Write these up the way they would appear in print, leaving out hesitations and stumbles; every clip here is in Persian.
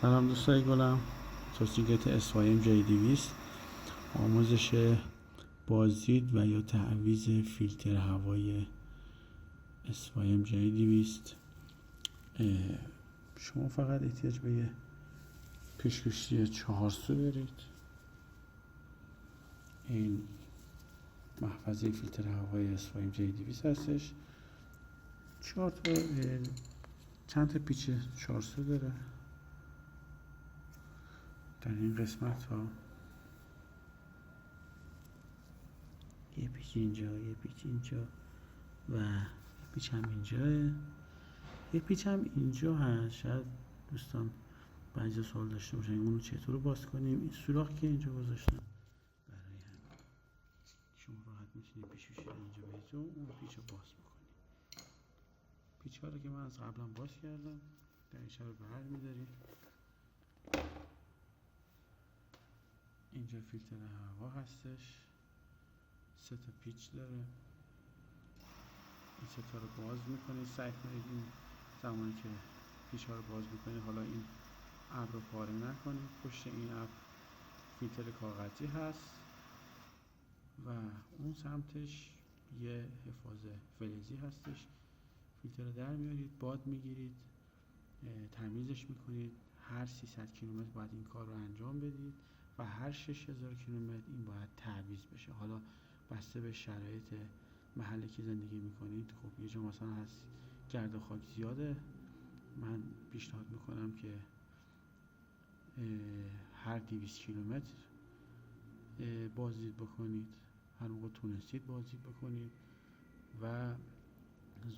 سلام دوستای گلم. توصیلات SYM J200 آموزش بازدید و یا تعویض فیلتر هوای SYM J200. شما فقط احتیاج به یه پیشکشی 4 سو دارید. این محفظه فیلتر هوای SYM J200 هستش. 4 تا چند تا پیچ 4 سو داره. در این قسمت ها یه پیچ اینجا، یه پیچ اینجا و یه پیچ هم اینجاه. یه پیچ هم اینجا هست. شاید دوستان بعضی سوال داشته باشن اونو چطور باز کنیم. این سوراخی که اینجا گذاشتم برای همین شما راحت میتونید بشوشید اینجا بهتون اون پیچ رو باز بکنید. پیچ ها رو که من از قبلا باز کردم در این شب بر میداریم. اینجا فیلتر هوا هستش، 3 تا پیچ داره. این 3 تا رو باز میکنید. سعی کنید این زمانی که پیچ ها رو باز میکنید حالا این ابر رو پاره نکنید. پشت این ابر فیلتر کاغذی هست و اون سمتش یه حفاظ فلزی هستش. فیلتر رو در میارید، باد میگیرید، تمیزش میکنید. هر 300 کیلومتر باید این کار رو انجام بدید و هر 6000 کیلومتر این باید تعویض بشه. حالا بسته به شرایط محلی که زندگی میکنید. خب یه جا مثلا هست گرد و خاک زیاده، من پیشنهاد میکنم که هر 200 کیلومتر بازدید بکنید. هر موقع تونستید بازدید بکنید و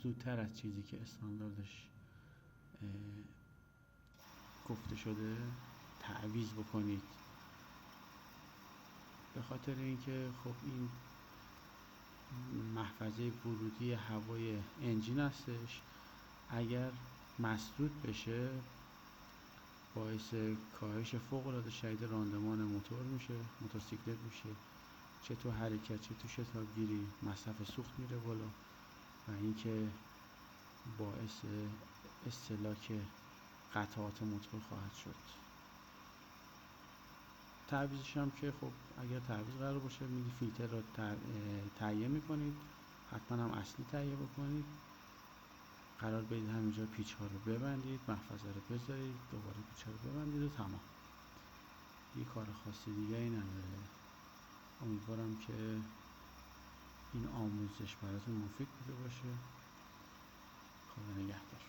زودتر از چیزی که استانداردش گفته شده تعویض بکنید. به خاطر اینکه خب این محفظه ورودی هوای انجین هستش. اگر مسدود بشه باعث کاهش فوق‌العاده شدید راندمان موتور میشه، موتورسیکلت میشه. چه تو حرکت چه تو شتابگیری مصرف سوخت میره بالا و اینکه باعث استهلاک قطعات موتور خواهد شد. تعویضش هم که خب اگر تعویض قرار باشه میگی فیلتر رو تهیه میکنید، حتما هم اصلی تهیه بکنید. قرار بدید همینجا پیچ ها رو ببندید، محفظه رو بذارید، دوباره پیچ ها رو ببندید و تمام. یه کار خاصی دیگه ای نداره. امیدوارم که این آموزش براتون مفید بوده باشه. خدا نگهدار.